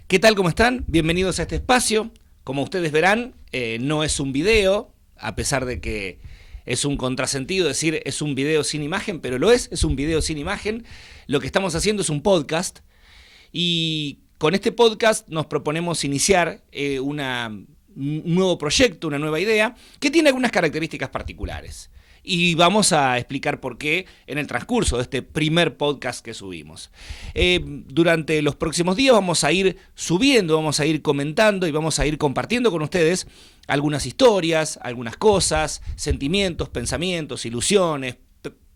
¿Qué tal? ¿Cómo están? Bienvenidos a este espacio. Como ustedes verán, no es un video, a pesar de que es un contrasentido decir es un video sin imagen, pero lo es un video sin imagen. Lo que estamos haciendo es un podcast y con este podcast nos proponemos iniciar un nuevo proyecto, una nueva idea, que tiene algunas características particulares. Y vamos a explicar por qué en el transcurso de este primer podcast que subimos. Durante los próximos días vamos a ir subiendo, vamos a ir comentando y vamos a ir compartiendo con ustedes algunas historias, algunas cosas, sentimientos, pensamientos, ilusiones,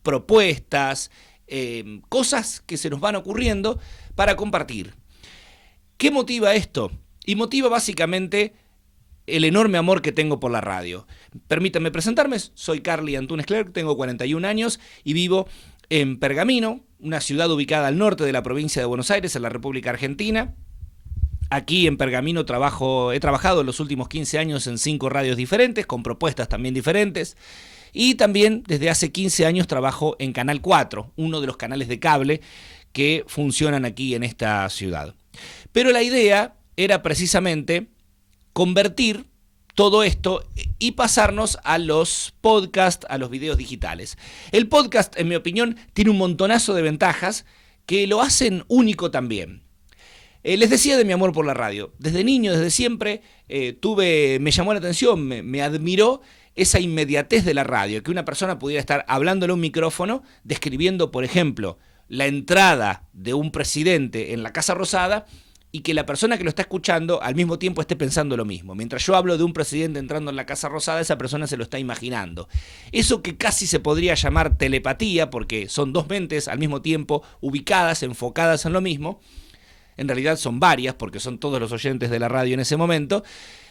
propuestas, cosas que se nos van ocurriendo para compartir. ¿Qué motiva esto? Y motiva básicamente el enorme amor que tengo por la radio. Permítanme presentarme, soy Carly Antunes Clerc, tengo 41 años y vivo en Pergamino, una ciudad ubicada al norte de la provincia de Buenos Aires, en la República Argentina. Aquí en Pergamino he trabajado en los últimos 15 años en 5 radios diferentes, con propuestas también diferentes. Y también desde hace 15 años trabajo en Canal 4, uno de los canales de cable que funcionan aquí en esta ciudad. Pero la idea era precisamente convertir todo esto y pasarnos a los podcasts, a los videos digitales. El podcast, en mi opinión, tiene un montonazo de ventajas que lo hacen único también. Les decía de mi amor por la radio. Desde niño, desde siempre, me llamó la atención, me admiró esa inmediatez de la radio, que una persona pudiera estar hablándole a un micrófono, describiendo, por ejemplo, la entrada de un presidente en la Casa Rosada, y que la persona que lo está escuchando al mismo tiempo esté pensando lo mismo. Mientras yo hablo de un presidente entrando en la Casa Rosada, esa persona se lo está imaginando. Eso que casi se podría llamar telepatía, porque son dos mentes al mismo tiempo ubicadas, enfocadas en lo mismo, en realidad son varias, porque son todos los oyentes de la radio en ese momento,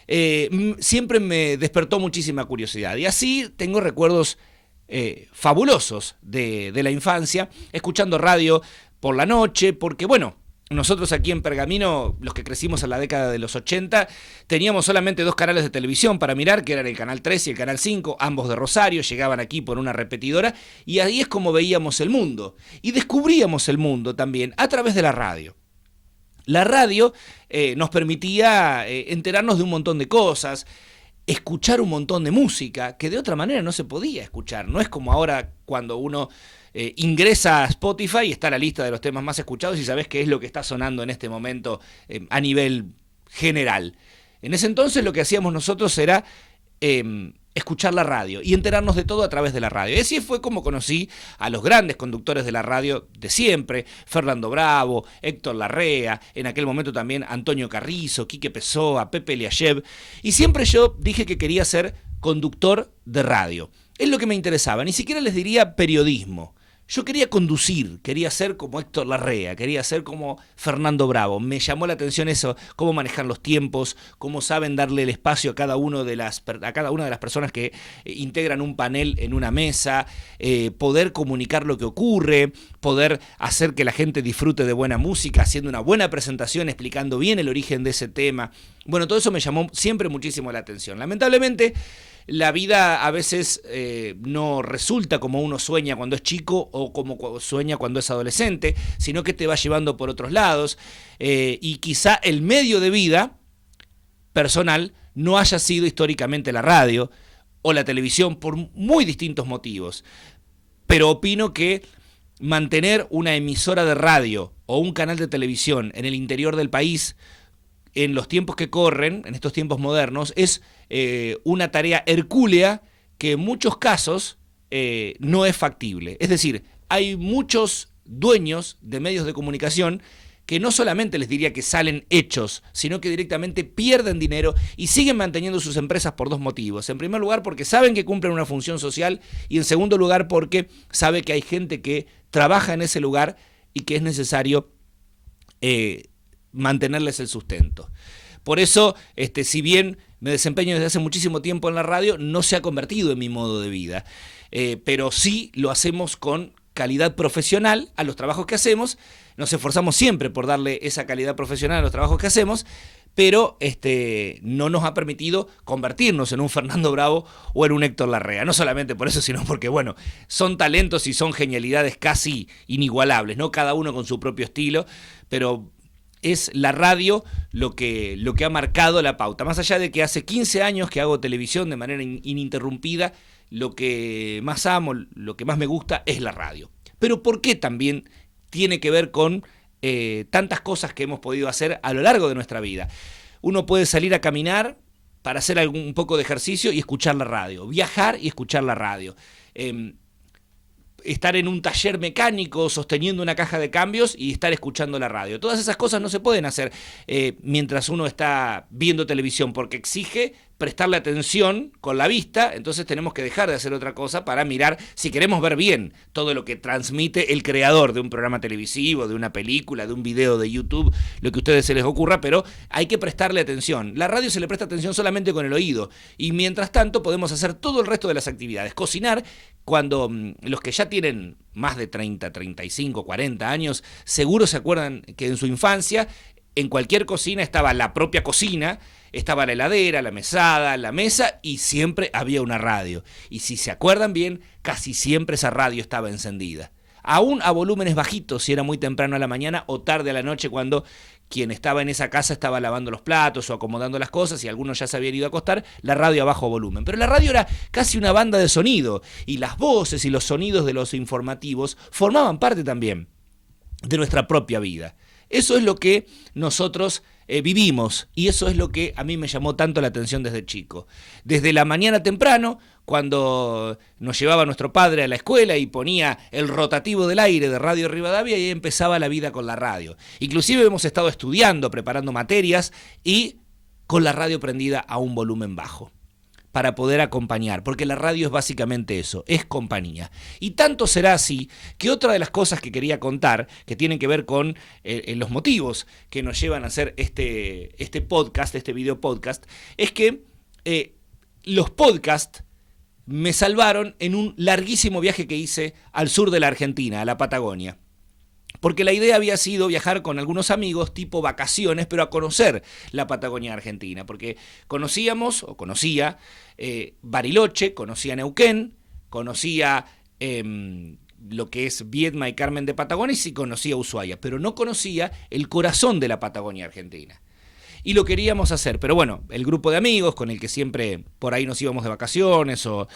siempre me despertó muchísima curiosidad. Y así tengo recuerdos fabulosos de la infancia, escuchando radio por la noche, porque bueno, nosotros aquí en Pergamino, los que crecimos en la década de los 80, teníamos solamente 2 canales de televisión para mirar, que eran el Canal 3 y el Canal 5, ambos de Rosario, llegaban aquí por una repetidora, y ahí es como veíamos el mundo. Y descubríamos el mundo también a través de la radio. La radio nos permitía enterarnos de un montón de cosas, escuchar un montón de música, que de otra manera no se podía escuchar. No es como ahora cuando uno ingresa a Spotify y está la lista de los temas más escuchados y sabes qué es lo que está sonando en este momento a nivel general. En ese entonces lo que hacíamos nosotros era escuchar la radio y enterarnos de todo a través de la radio. Y así fue como conocí a los grandes conductores de la radio de siempre, Fernando Bravo, Héctor Larrea, en aquel momento también Antonio Carrizo, Quique Pessoa, Pepe Eliashev, y siempre yo dije que quería ser conductor de radio. Es lo que me interesaba, ni siquiera les diría periodismo. Yo quería conducir, quería ser como Héctor Larrea, quería ser como Fernando Bravo. Me llamó la atención eso, cómo manejar los tiempos, cómo saben darle el espacio a cada una de las personas que integran un panel en una mesa, poder comunicar lo que ocurre, poder hacer que la gente disfrute de buena música, haciendo una buena presentación, explicando bien el origen de ese tema. Bueno, todo eso me llamó siempre muchísimo la atención. Lamentablemente, la vida a veces no resulta como uno sueña cuando es chico o como sueña cuando es adolescente, sino que te va llevando por otros lados y quizá el medio de vida personal no haya sido históricamente la radio o la televisión por muy distintos motivos. Pero opino que mantener una emisora de radio o un canal de televisión en el interior del país en los tiempos que corren, en estos tiempos modernos, es una tarea hercúlea que en muchos casos no es factible. Es decir, hay muchos dueños de medios de comunicación que no solamente les diría que salen hechos, sino que directamente pierden dinero y siguen manteniendo sus empresas por 2 motivos. En primer lugar, porque saben que cumplen una función social, y en segundo lugar, porque sabe que hay gente que trabaja en ese lugar y que es necesario mantenerles el sustento. Por eso, si bien me desempeño desde hace muchísimo tiempo en la radio, no se ha convertido en mi modo de vida, pero sí lo hacemos con calidad profesional a los trabajos que hacemos. Nos esforzamos siempre por darle esa calidad profesional a los trabajos que hacemos, pero no nos ha permitido convertirnos en un Fernando Bravo o en un Héctor Larrea. No solamente por eso, sino porque, bueno, son talentos y son genialidades casi inigualables, ¿no? Cada uno con su propio estilo, pero es la radio lo que ha marcado la pauta. Más allá de que hace 15 años que hago televisión de manera ininterrumpida, lo que más amo, lo que más me gusta es la radio. Pero ¿por qué también tiene que ver con tantas cosas que hemos podido hacer a lo largo de nuestra vida? Uno puede salir a caminar para hacer un poco de ejercicio y escuchar la radio, viajar y escuchar la radio, estar en un taller mecánico sosteniendo una caja de cambios y estar escuchando la radio. Todas esas cosas no se pueden hacer mientras uno está viendo televisión, porque exige prestarle atención con la vista. Entonces tenemos que dejar de hacer otra cosa para mirar, si queremos ver bien todo lo que transmite el creador de un programa televisivo, de una película, de un video de YouTube, lo que a ustedes se les ocurra, pero hay que prestarle atención. La radio se le presta atención solamente con el oído, y mientras tanto podemos hacer todo el resto de las actividades. Cocinar, cuando los que ya tienen más de 30, 35, 40 años, seguro se acuerdan que en su infancia en cualquier cocina estaba la propia cocina, estaba la heladera, la mesada, la mesa, y siempre había una radio. Y si se acuerdan bien, casi siempre esa radio estaba encendida. Aún a volúmenes bajitos, si era muy temprano a la mañana o tarde a la noche, cuando quien estaba en esa casa estaba lavando los platos o acomodando las cosas y algunos ya se habían ido a acostar, la radio a bajo volumen. Pero la radio era casi una banda de sonido, y las voces y los sonidos de los informativos formaban parte también de nuestra propia vida. Eso es lo que nosotros vivimos, y eso es lo que a mí me llamó tanto la atención desde chico. Desde la mañana temprano, cuando nos llevaba nuestro padre a la escuela y ponía el rotativo del aire de Radio Rivadavia, y ahí empezaba la vida con la radio. Inclusive hemos estado estudiando, preparando materias y con la radio prendida a un volumen bajo, para poder acompañar, porque la radio es básicamente eso, es compañía. Y tanto será así que otra de las cosas que quería contar, que tienen que ver con los motivos que nos llevan a hacer este podcast, este video podcast, es que los podcasts me salvaron en un larguísimo viaje que hice al sur de la Argentina, a la Patagonia. Porque la idea había sido viajar con algunos amigos, tipo vacaciones, pero a conocer la Patagonia Argentina. Porque conocía Bariloche, conocía Neuquén, conocía lo que es Viedma y Carmen de Patagonia, y sí conocía Ushuaia, pero no conocía el corazón de la Patagonia Argentina. Y lo queríamos hacer, pero bueno, el grupo de amigos con el que siempre por ahí nos íbamos de vacaciones o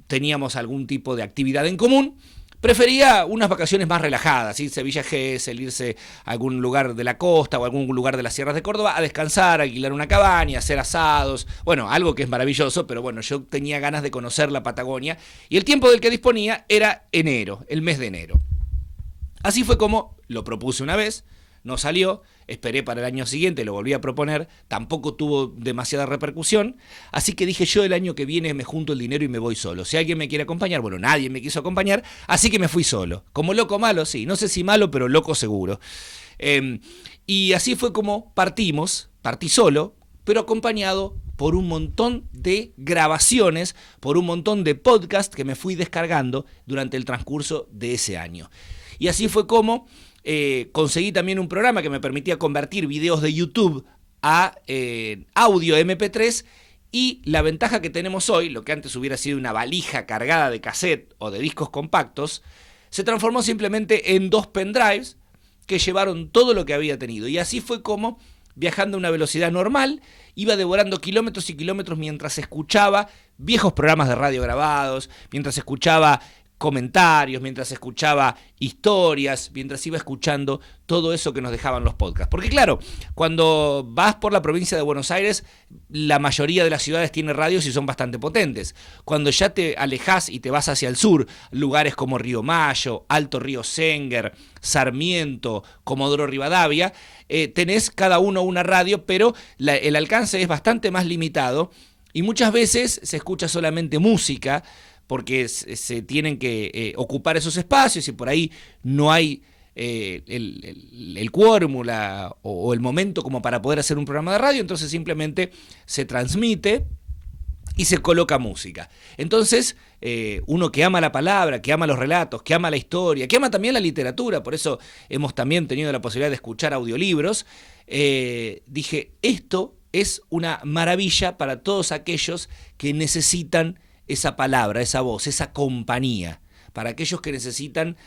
teníamos algún tipo de actividad en común, prefería unas vacaciones más relajadas, irse a Villa Gesell, irse a algún lugar de la costa o algún lugar de las sierras de Córdoba a descansar, a alquilar una cabaña, hacer asados, bueno, algo que es maravilloso, pero bueno, yo tenía ganas de conocer la Patagonia y el tiempo del que disponía era enero, el mes de enero. Así fue como lo propuse una vez, no salió, esperé para el año siguiente, lo volví a proponer, tampoco tuvo demasiada repercusión, así que dije yo el año que viene me junto el dinero y me voy solo. Si alguien me quiere acompañar, bueno, nadie me quiso acompañar, así que me fui solo. Como loco malo, sí, no sé si malo, pero loco seguro. Y así fue como partí solo, pero acompañado por un montón de grabaciones, por un montón de podcasts que me fui descargando durante el transcurso de ese año. Y así fue como conseguí también un programa que me permitía convertir videos de YouTube a audio MP3, y la ventaja que tenemos hoy, lo que antes hubiera sido una valija cargada de cassette o de discos compactos, se transformó simplemente en 2 pendrives que llevaron todo lo que había tenido. Y así fue como, viajando a una velocidad normal, iba devorando kilómetros y kilómetros mientras escuchaba viejos programas de radio grabados, mientras escuchaba comentarios, mientras escuchaba historias, mientras iba escuchando todo eso que nos dejaban los podcasts. Porque claro, cuando vas por la provincia de Buenos Aires, la mayoría de las ciudades tienen radios y son bastante potentes. Cuando ya te alejás y te vas hacia el sur, lugares como Río Mayo, Alto Río Senguer, Sarmiento, Comodoro Rivadavia, tenés cada uno una radio, pero el alcance es bastante más limitado y muchas veces se escucha solamente música, porque se tienen que ocupar esos espacios y por ahí no hay el quórum o el momento como para poder hacer un programa de radio, entonces simplemente se transmite y se coloca música. Entonces, uno que ama la palabra, que ama los relatos, que ama la historia, que ama también la literatura, por eso hemos también tenido la posibilidad de escuchar audiolibros, dije, esto es una maravilla para todos aquellos que necesitan esa palabra, esa voz, esa compañía. para aquellos que necesitan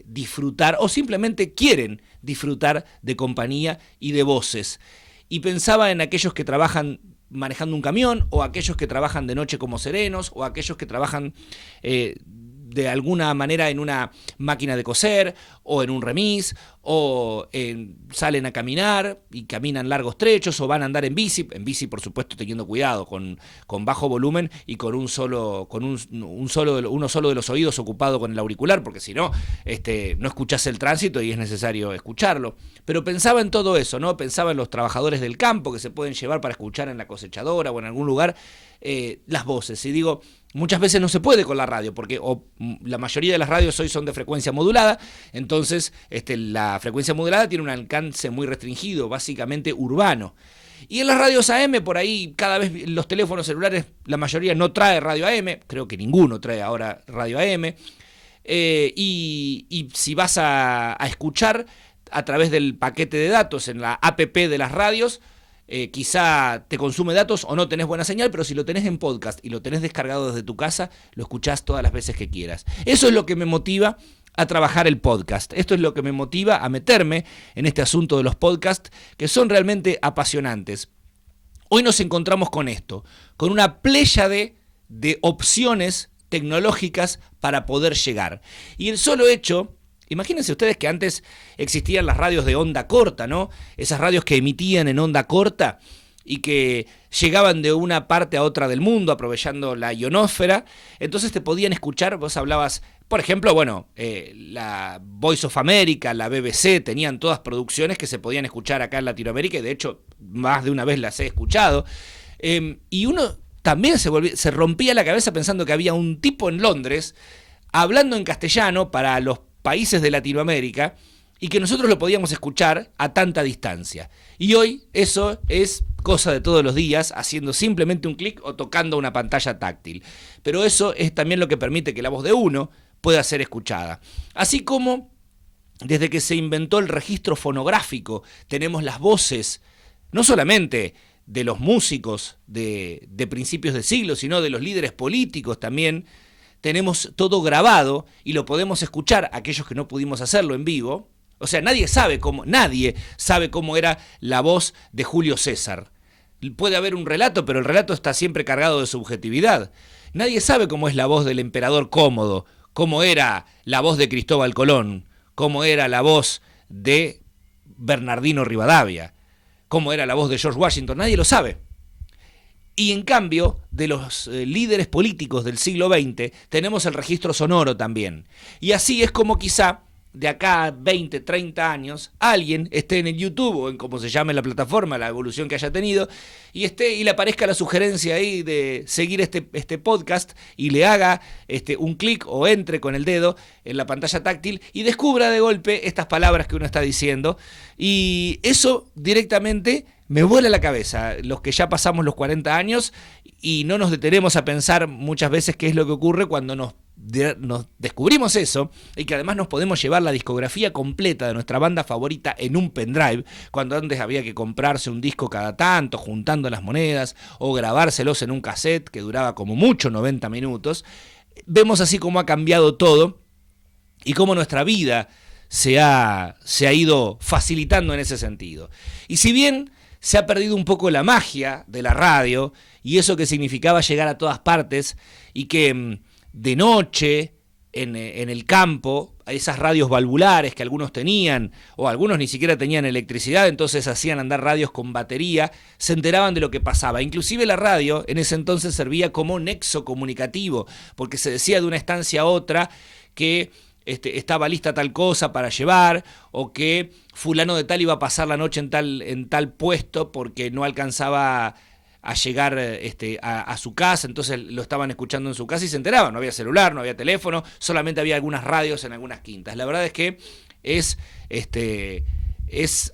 disfrutar o simplemente quieren disfrutar de compañía y de voces. Y pensaba en aquellos que trabajan manejando un camión, o aquellos que trabajan de noche como serenos, o aquellos que trabajan de alguna manera en una máquina de coser, o en un remis, o salen a caminar y caminan largos trechos, o van a andar en bici por supuesto teniendo cuidado, con bajo volumen y con uno solo de los oídos ocupado con el auricular, porque si no, no escuchás el tránsito y es necesario escucharlo. Pero pensaba en todo eso, ¿no? Pensaba en los trabajadores del campo que se pueden llevar para escuchar en la cosechadora o en algún lugar las voces. Y digo, muchas veces no se puede con la radio, porque la mayoría de las radios hoy son de frecuencia modulada, entonces la frecuencia modulada tiene un alcance muy restringido, básicamente urbano. Y en las radios AM, por ahí, cada vez los teléfonos celulares, la mayoría no trae radio AM, creo que ninguno trae ahora radio AM, y si vas a escuchar a través del paquete de datos en la APP de las radios, quizá te consume datos o no tenés buena señal, pero si lo tenés en podcast y lo tenés descargado desde tu casa, lo escuchás todas las veces que quieras. Eso es lo que me motiva a trabajar el podcast. Esto es lo que me motiva a meterme en este asunto de los podcasts, que son realmente apasionantes. Hoy nos encontramos con esto, con una pléyade de opciones tecnológicas para poder llegar. Y el solo hecho... Imagínense ustedes que antes existían las radios de onda corta, ¿no? Esas radios que emitían en onda corta y que llegaban de una parte a otra del mundo aprovechando la ionosfera. Entonces te podían escuchar, vos hablabas, por ejemplo, la Voice of America, la BBC, tenían todas producciones que se podían escuchar acá en Latinoamérica, y de hecho más de una vez las he escuchado. Y uno también se rompía la cabeza pensando que había un tipo en Londres hablando en castellano para los países de Latinoamérica y que nosotros lo podíamos escuchar a tanta distancia. Y hoy eso es cosa de todos los días, haciendo simplemente un clic o tocando una pantalla táctil. Pero eso es también lo que permite que la voz de uno pueda ser escuchada. Así como desde que se inventó el registro fonográfico, tenemos las voces, no solamente de los músicos de principios de siglo, sino de los líderes políticos también. Tenemos todo grabado y lo podemos escuchar aquellos que no pudimos hacerlo en vivo. O sea, nadie sabe cómo era la voz de Julio César. Puede haber un relato, pero el relato está siempre cargado de subjetividad. Nadie sabe cómo es la voz del emperador Cómodo, cómo era la voz de Cristóbal Colón, cómo era la voz de Bernardino Rivadavia, cómo era la voz de George Washington. Nadie lo sabe. Y en cambio, de los líderes políticos del siglo XX, tenemos el registro sonoro también. Y así es como quizá de acá a 20, 30 años, alguien esté en el YouTube o en como se llame la plataforma, la evolución que haya tenido, y le aparezca la sugerencia ahí de seguir este podcast y le haga un clic o entre con el dedo en la pantalla táctil y descubra de golpe estas palabras que uno está diciendo. Y eso directamente me vuela la cabeza, los que ya pasamos los 40 años y no nos detenemos a pensar muchas veces qué es lo que ocurre cuando nos descubrimos eso, y que además nos podemos llevar la discografía completa de nuestra banda favorita en un pendrive, cuando antes había que comprarse un disco cada tanto, juntando las monedas, o grabárselos en un cassette que duraba como mucho 90 minutos. Vemos así cómo ha cambiado todo y cómo nuestra vida se ha ido facilitando en ese sentido. Y si bien se ha perdido un poco la magia de la radio y eso que significaba llegar a todas partes, y que de noche en el campo, esas radios valvulares que algunos tenían, o algunos ni siquiera tenían electricidad, entonces hacían andar radios con batería, se enteraban de lo que pasaba. Inclusive la radio en ese entonces servía como nexo comunicativo, porque se decía de una estancia a otra que estaba lista tal cosa para llevar, o que fulano de tal iba a pasar la noche en tal puesto porque no alcanzaba a llegar a su casa, entonces lo estaban escuchando en su casa y se enteraban. No había celular, no había teléfono, solamente había algunas radios en algunas quintas. La verdad es que es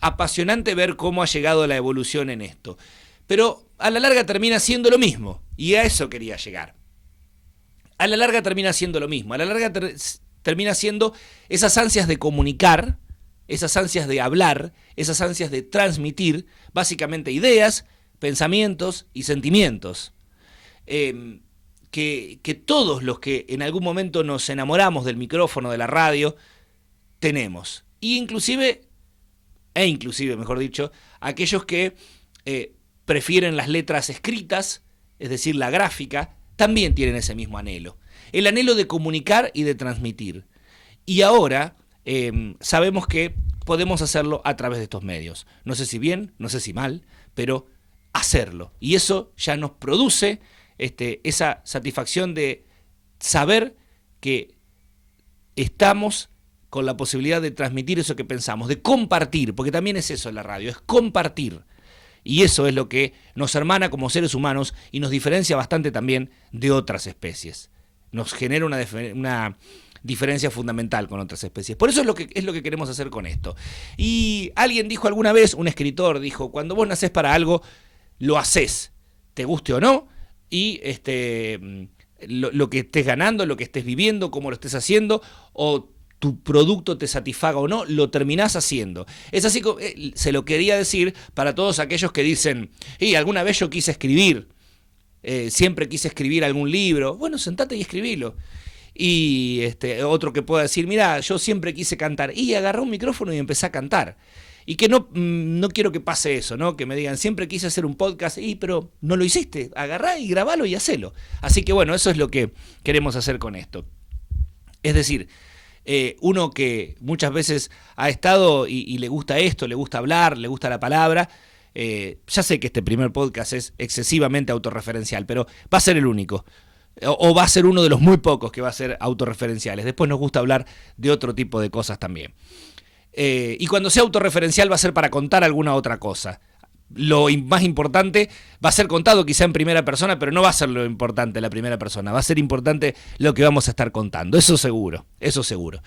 apasionante ver cómo ha llegado la evolución en esto. Pero a la larga termina siendo lo mismo, y a eso quería llegar. A la larga termina siendo lo mismo, a la larga termina siendo esas ansias de comunicar, esas ansias de hablar, esas ansias de transmitir, básicamente ideas, pensamientos y sentimientos, que que todos los que en algún momento nos enamoramos del micrófono, de la radio, tenemos. Y inclusive, mejor dicho, aquellos que prefieren las letras escritas, es decir, la gráfica, también tienen ese mismo anhelo. El anhelo de comunicar y de transmitir. Y ahora sabemos que podemos hacerlo a través de estos medios. No sé si bien, no sé si mal, pero hacerlo. Y eso ya nos produce esa satisfacción de saber que estamos con la posibilidad de transmitir eso que pensamos, de compartir, porque también es eso en la radio, es compartir. Y eso es lo que nos hermana como seres humanos y nos diferencia bastante también de otras especies. Nos genera una diferencia fundamental con otras especies. Por eso es lo que queremos hacer con esto. Y alguien dijo alguna vez, un escritor dijo, cuando vos nacés para algo, lo hacés, te guste o no, y lo que estés ganando, lo que estés viviendo, cómo lo estés haciendo, o tu producto te satisfaga o no, lo terminás haciendo. Es así, se lo quería decir para todos aquellos que dicen, alguna vez yo quise escribir, siempre quise escribir algún libro. Bueno, sentate y escribilo. Y otro que pueda decir, mira, yo siempre quise cantar, y agarré un micrófono y empecé a cantar. Y que no quiero que pase eso, ¿no? Que me digan, siempre quise hacer un podcast, pero no lo hiciste, agarrá y grabalo y hacelo. Así que bueno, eso es lo que queremos hacer con esto. Es decir, uno que muchas veces ha estado y le gusta esto, le gusta hablar, le gusta la palabra, ya sé que este primer podcast es excesivamente autorreferencial, pero va a ser el único. O va a ser uno de los muy pocos que va a ser autorreferenciales. Después nos gusta hablar de otro tipo de cosas también. Y cuando sea autorreferencial va a ser para contar alguna otra cosa. Lo más importante va a ser contado quizá en primera persona, pero no va a ser lo importante la primera persona. Va a ser importante lo que vamos a estar contando. Eso seguro, eso seguro.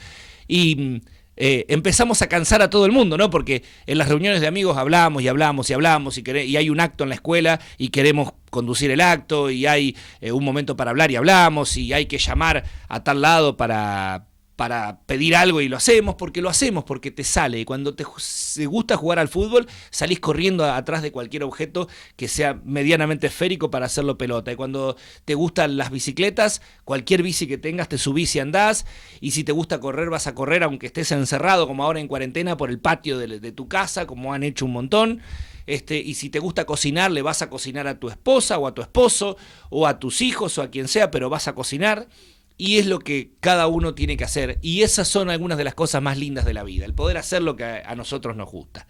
Y empezamos a cansar a todo el mundo, ¿no? Porque en las reuniones de amigos hablamos y hablamos y hablamos y hay un acto en la escuela y queremos conducir el acto y hay un momento para hablar y hablamos y hay que llamar a tal lado para pedir algo y lo hacemos porque te sale. Y cuando te gusta jugar al fútbol, salís corriendo atrás de cualquier objeto que sea medianamente esférico para hacerlo pelota. Y cuando te gustan las bicicletas, cualquier bici que tengas te subís y andás. Y si te gusta correr, vas a correr aunque estés encerrado, como ahora en cuarentena, por el patio de tu casa, como han hecho un montón. Y si te gusta cocinar, le vas a cocinar a tu esposa o a tu esposo o a tus hijos o a quien sea, pero vas a cocinar. Y es lo que cada uno tiene que hacer. Y esas son algunas de las cosas más lindas de la vida, el poder hacer lo que a nosotros nos gusta.